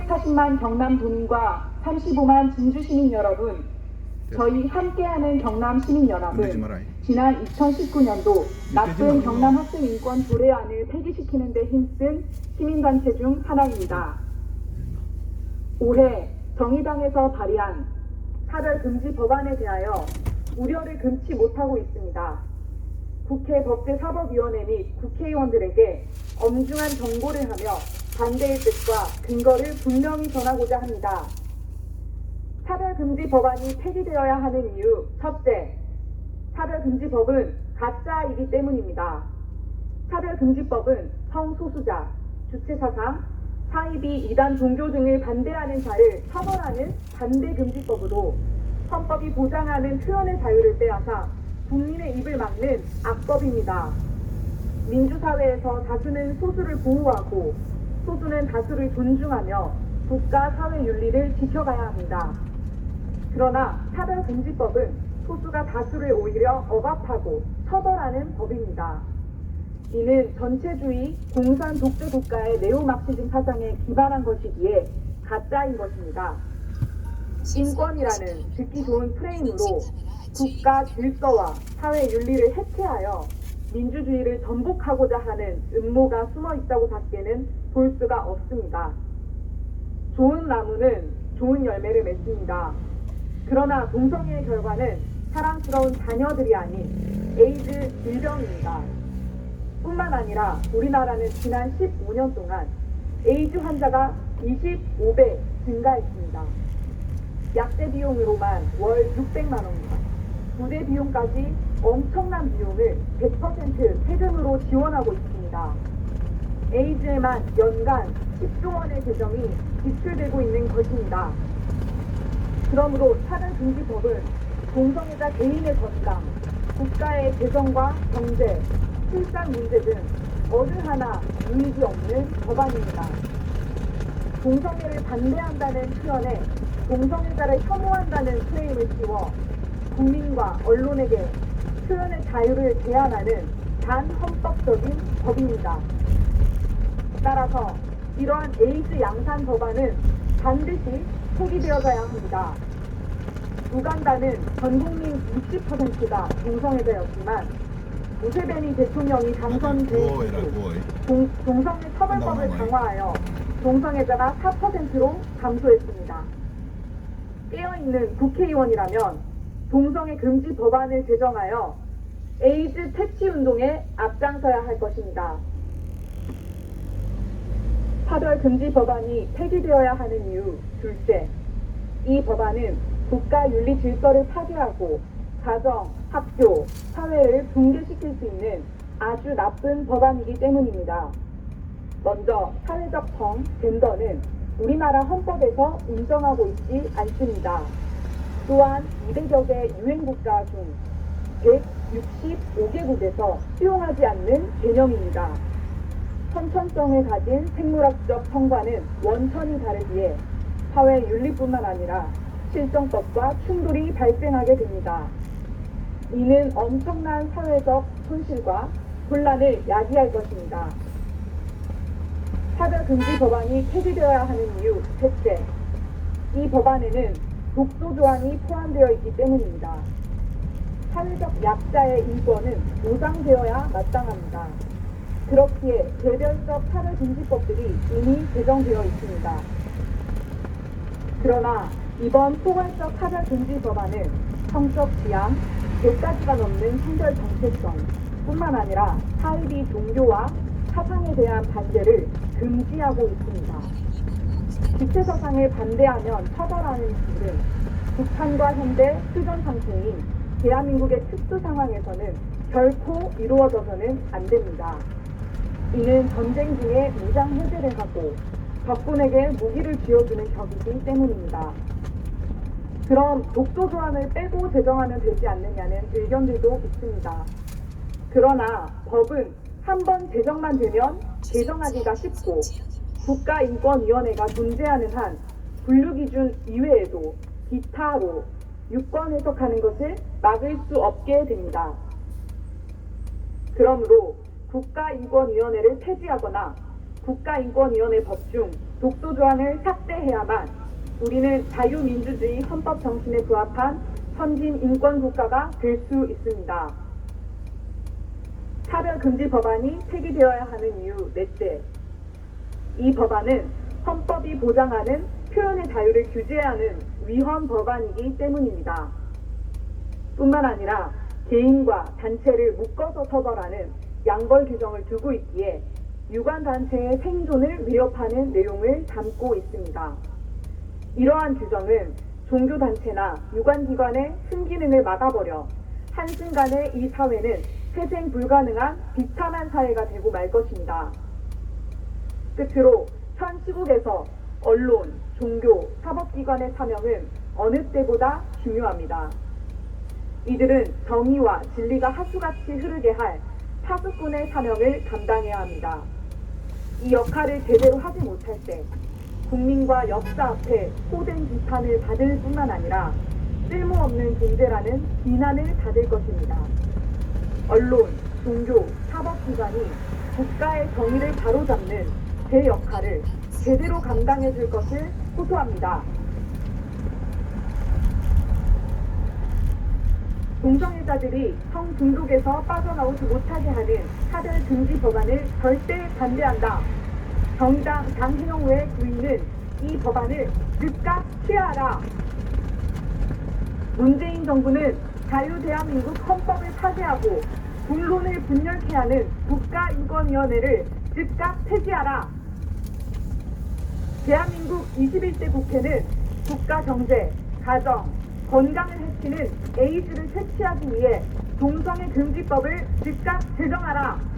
340만 경남 도민과 35만 진주 시민 여러분, 저희 함께하는 경남 시민연합은 지난 2019년도 나쁜 경남 학생 인권 조례안을 폐기시키는 데 힘쓴 시민단체 중 하나입니다. 올해 정의당에서 발의한 차별금지 법안에 대하여 우려를 금치 못하고 있습니다. 국회 법제사법위원회 및 국회의원들에게 엄중한 경고를 하며 반대의 뜻과 근거를 분명히 전하고자 합니다. 차별금지 법안이 폐기되어야 하는 이유 첫째, 차별금지법은 가짜이기 때문입니다. 차별금지법은 성소수자, 주체사상, 사이비, 이단, 종교 등을 반대하는 자를 처벌하는 반대금지법으로 헌법이 보장하는 표현의 자유를 빼앗아 국민의 입을 막는 악법입니다. 민주사회에서 다수는 소수를 보호하고 소수는 다수를 존중하며 국가 사회 윤리를 지켜가야 합니다. 그러나 차별금지법은 소수가 다수를 오히려 억압하고 처벌하는 법입니다. 이는 전체주의, 공산 독재 국가의 네오마크시즘 사상에 기반한 것이기에 가짜인 것입니다. 인권이라는 듣기 좋은 프레임으로 국가 질서와 사회 윤리를 해체하여 민주주의를 전복하고자 하는 음모가 숨어 있다고 밖에는 볼 수가 없습니다. 좋은 나무는 좋은 열매를 맺습니다. 그러나 동성애의 결과는 사랑스러운 자녀들이 아닌 에이즈 질병입니다. 뿐만 아니라 우리나라는 지난 15년 동안 에이즈 환자가 25배 증가했습니다. 약제 비용으로만 월 600만 원과 부대 비용까지 엄청난 비용을 100% 세금으로 지원하고 있습니다. 에이즈에만 연간 10조 원의 재정이 지출되고 있는 것입니다. 그러므로 차별금지법은 동성애자 개인의 건강, 국가의 재정과 경제, 실상 문제 등 어느 하나 유익이 없는 법안입니다. 동성애를 반대한다는 표현에 동성애자를 혐오한다는 프레임을 씌워 국민과 언론에게 표현의 자유를 제한하는 반헌법적인 법입니다. 따라서 이러한 에이즈 양산 법안은 반드시 폐기되어져야 합니다. 우간다는 전국민 60%가 동성애자였지만 무세베니 대통령이 당선된 이후 동성애 처벌법을 강화하여 동성애자가 4%로 감소했습니다. 깨어있는 국회의원이라면 동성애 금지 법안을 제정하여 에이즈 퇴치 운동에 앞장서야 할 것입니다. 차별금지 법안이 폐기되어야 하는 이유 둘째, 이 법안은 국가 윤리 질서를 파괴하고 가정, 학교, 사회를 붕괴시킬 수 있는 아주 나쁜 법안이기 때문입니다. 먼저 사회적 성, 젠더는 우리나라 헌법에서 인정하고 있지 않습니다. 또한 200여 개 유엔국가 중 165개국에서 수용하지 않는 개념입니다. 선천성을 가진 생물학적 성과는 원천이 다르기에 사회 윤리뿐만 아니라 실정법과 충돌이 발생하게 됩니다. 이는 엄청난 사회적 손실과 혼란을 야기할 것입니다. 차별금지 법안이 폐지되어야 하는 이유 셋째, 이 법안에는 독소 조항이 포함되어 있기 때문입니다. 사회적 약자의 인권은 보장되어야 마땅합니다. 그렇기에 개별적 차별금지법들이 이미 제정되어 있습니다. 그러나 이번 포괄적 차별금지 법안은 성적 지향, 100가지가 넘는 성별 정체성 뿐만 아니라 사이비 종교와 사상에 대한 반대를 금지하고 있습니다. 주체사상을 반대하면 처벌하는 룰은 북한과 현대 휴전 상태인 대한민국의 특수 상황에서는 결코 이루어져서는 안 됩니다. 이는 전쟁 중에 무장 해제를 하고 적군에게 무기를 쥐어주는 격이기 때문입니다. 그럼 독소 조항을 빼고 제정하면 되지 않느냐는 의견들도 있습니다. 그러나 법은 한 번 제정만 되면 개정하기가 쉽고 국가인권위원회가 존재하는 한 분류기준 이외에도 기타로 유권 해석하는 것을 막을 수 없게 됩니다. 그러므로 국가인권위원회를 폐지하거나 국가인권위원회 법 중 독소 조항을 삭제해야만 우리는 자유민주주의 헌법 정신에 부합한 선진 인권 국가가 될 수 있습니다. 차별금지 법안이 폐기되어야 하는 이유 넷째. 이 법안은 헌법이 보장하는 표현의 자유를 규제하는 위헌 법안이기 때문입니다. 뿐만 아니라 개인과 단체를 묶어서 처벌하는 양벌 규정을 두고 있기에 유관단체의 생존을 위협하는 내용을 담고 있습니다. 이러한 규정은 종교단체나 유관기관의 순기능을 막아버려 한순간에 이 사회는 회생 불가능한 비참한 사회가 되고 말 것입니다. 끝으로 현 시국에서 언론, 종교, 사법기관의 사명은 어느 때보다 중요합니다. 이들은 정의와 진리가 하수같이 흐르게 할 파수꾼의 사명을 감당해야 합니다. 이 역할을 제대로 하지 못할 때 국민과 역사 앞에 호된 비판을 받을 뿐만 아니라 쓸모없는 존재라는 비난을 받을 것입니다. 언론, 종교, 사법기관이 국가의 정의를 바로잡는 제 역할을 제대로 감당해 줄 것을 호소합니다. 동성애자들이 성중독에서 빠져나오지 못하게 하는 차별금지 법안을 절대 반대한다. 정의당 장진영의 부인은 이 법안을 즉각 취하하라. 문재인 정부는 자유대한민국 헌법을 파괴하고 본론을 분열케 하는 국가인권위원회를 즉각 폐지하라. 대한민국 21대 국회는 국가 경제, 가정, 건강을 해치는 에이즈를 퇴치하기 위해 동성애 금지법을 즉각 제정하라.